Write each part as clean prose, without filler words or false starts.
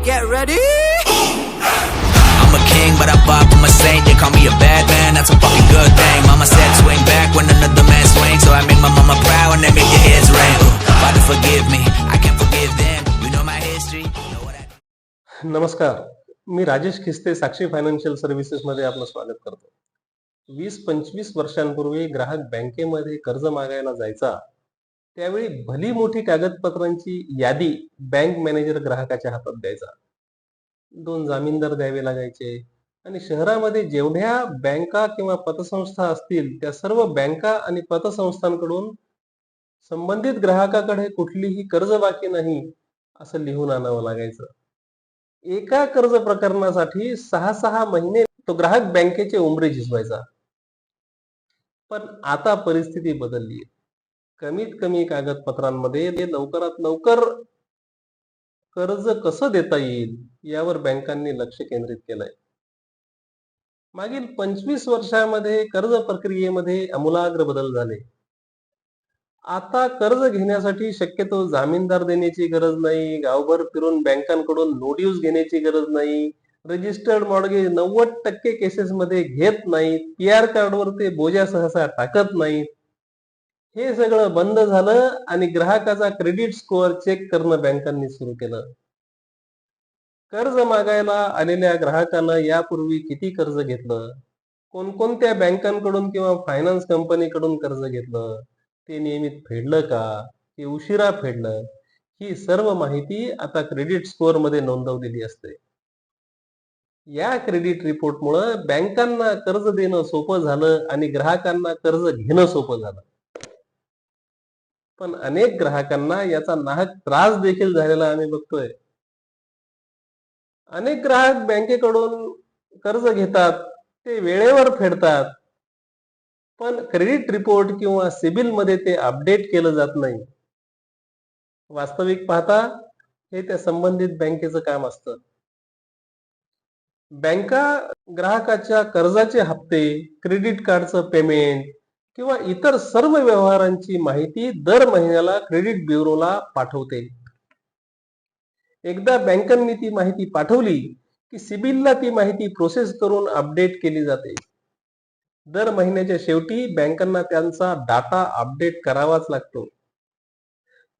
Get ready. I'm a king, but I fought from a saint. They call me a bad man, that's a fucking good thing. Mama said swing back when another man swings, so I make my mama proud and they make your heads ring. Father forgive me, I can't forgive them. You know my history, you know what I... नमस्कार, मी राजेश खिस्ते साक्षी financial services मध्ये आपलं स्वागत करतो. 20-25 वर्षांपूर्वी ग्राहक बँकेमध्ये कर्ज मागायला जायचा, त्यावेळी भली मोठी कागदपत्रांची यादी बँक मॅनेजर ग्राहकाच्या हातात द्यायचा. 2 जामीनदार द्यावे लागायचे आणि शहरामध्ये जेवढ्या बँका किंवा पतसंस्था असतील त्या सर्व बँका आणि पतसंस्थांकडून संबंधित ग्राहकाकडे कुठलीही कर्ज बाकी नाही असं लिहून आणावं लागायचं. एका कर्ज प्रकरणासाठी 6-6 महिने तो ग्राहक बँकेचे उंबरे झिजवायचा. पण आता परिस्थिती बदलली. कमीत कमी कागदपत्रांमध्ये लवकरात लवकर कर्ज कसं देता येईल यावर बँकांनी लक्ष केंद्रित केलंय. मागील 25 वर्षांमध्ये कर्ज प्रक्रियेमध्ये आमूलाग्र बदल झाले. आता कर्ज घेण्यासाठी शक्यतो जामीनदार देण्याची गरज नाही, गावभर फिरून बँकांकडून नोटीस घेण्याची गरज नाही, रजिस्टर्ड मॉर्गेज 90% केसेसमध्ये घेत नाहीत, पीआर कार्डवर ते बोजा सहसा टाकत नाहीत. हे सगळं बंद झालं आणि ग्राहकाचा क्रेडिट स्कोअर चेक करणं बँकांनी सुरू केलं. कर्ज मागायला आलेल्या ग्राहकानं यापूर्वी किती कर्ज घेतलं, कोणकोणत्या बँकांकडून किंवा फायनान्स कंपनीकडून कर्ज घेतलं, ते नियमित फेडलं का की उशिरा फेडलं, ही सर्व माहिती आता क्रेडिट स्कोअर मध्ये नोंदवलेली असते. या क्रेडिट रिपोर्टमुळे बँकांना कर्ज देणं सोपं झालं आणि ग्राहकांना कर्ज घेणं सोपं झालं. पण अनेक ग्राहकांना याचा नाहक त्रास देखील झालेला आम्ही बघतोय. अनेक ग्राहक बँकेकडून कर्ज घेतात, ते वेळेवर फेडतात, पण क्रेडिट रिपोर्ट किंवा सिबिल मध्ये ते अपडेट केलं जात नाही. वास्तविक पाहता हे त्या संबंधित बँकेचं काम असतं. बँका ग्राहकाच्या कर्जाचे हप्ते, क्रेडिट कार्डचं पेमेंट किंवा इतर सर्व व्यवहारांची माहिती दर महिन्याला क्रेडिट ब्युरोला पाठवते. एकदा बँकांनी ती माहिती पाठवली की सिबिलला ती माहिती प्रोसेस करून अपडेट केली जाते. दर महिन्याच्या शेवटी बँकांना त्यांचा डाटा अपडेट करावाच लागतो.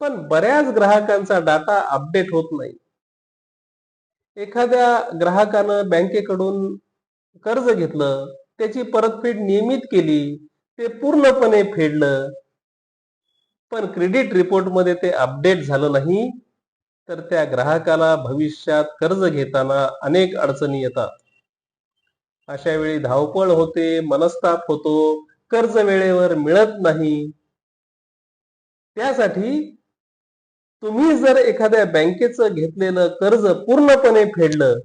पण बऱ्याच ग्राहकांचा डाटा अपडेट होत नाही. एखाद्या ग्राहकानं बँकेकडून कर्ज घेतलं, त्याची परतफेड नियमित केली, ते पूर्णपणे फेडलं, पण क्रेडिट रिपोर्ट मध्ये ते अपडेट झालं नाही, तर त्या ग्राहकाला भविष्यात कर्ज घेताना अनेक अडचणी येतात. अशा वेळी धावपळ होते, मनस्ताप होतो, कर्ज वेळेवर मिळत नाही. त्यासाठी तुम्ही जर एखाद्या बँकेचं घेतलेलं कर्ज पूर्णपणे फेडलं,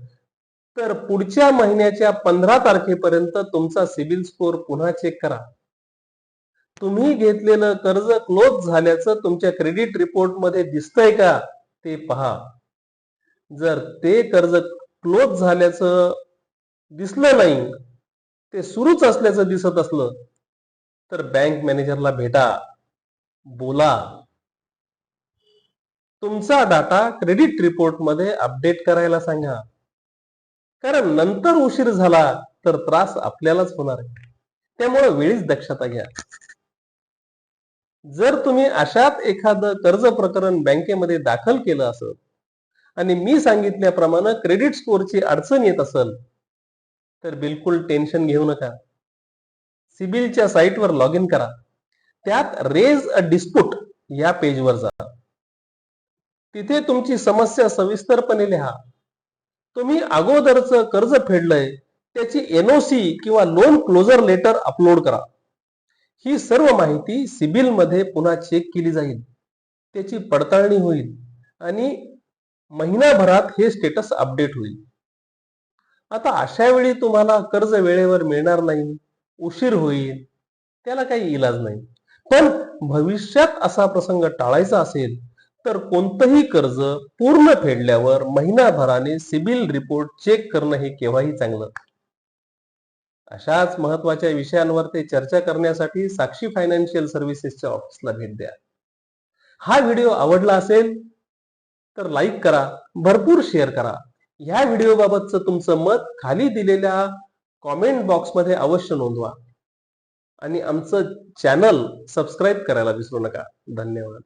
तर पुढच्या महिन्याच्या 15 तारखेपर्यंत तुमचा सिबिल स्कोअर पुन्हा चेक करा. तुम्ही घेतलेलं कर्ज क्लोज झाल्याचं तुमच्या क्रेडिट रिपोर्ट मध्ये दिसतंय का ते पहा. जर ते कर्ज क्लोज झाल्याचं दिसलं नाही, ते सुरूच असल्याचं दिसत असलं, तर बँक मॅनेजरला भेटा, बोला, तुमचा डाटा क्रेडिट रिपोर्ट मध्ये अपडेट करायला सांगा. कारण नंतर उशीर झाला तर त्रास आपल्यालाच होणार आहे. त्यामुळे वेळीच दक्षता घ्या. जर तुम्ही अशात एखादं कर्ज प्रकरण बँकेमध्ये दाखल केलं असेल आणि मी सांगितल्याप्रमाणे क्रेडिट स्कोअरची अडचण येत असेल, तर बिलकुल टेन्शन घेऊ नका. सिबिलच्या साईटवर लॉग इन करा. त्यात रेज अ डिस्प्यूट या पेजवर जा. तिथे तुमची समस्या सविस्तरपणे लिहा. तुम्ही अगोदरचं कर्ज फेडलंय त्याची एनओसी किंवा लोन क्लोजर लेटर अपलोड करा. ही सर्व माहिती सिबिल मध्ये पुन्हा चेक केली जाईल, त्याची पडताळणी होईल आणि महिनाभरात हे स्टेटस अपडेट होईल. आता अशा वेळी तुम्हाला कर्ज वेळेवर मिळणार नाही, उशीर होईल, त्याला काही इलाज नाही. पण भविष्यात असा प्रसंग टाळायचा असेल तर कोणतंही कर्ज पूर्ण फेडल्यावर महिनाभराने सिबिल रिपोर्ट चेक करणं हे केव्हाही चांगलं. अशाच महत्वाच्या विषयांवर ते चर्चा करण्यासाठी साक्षी फायनान्शियल सर्व्हिसेसच्या ऑफिसला भेट द्या. हा व्हिडिओ आवडला असेल तर लाईक करा, भरपूर शेअर करा. ह्या व्हिडिओ बाबतचं तुमचं मत खाली दिलेल्या कॉमेंट बॉक्समध्ये अवश्य नोंदवा आणि आमचं चॅनल सबस्क्राईब करायला विसरू नका. धन्यवाद.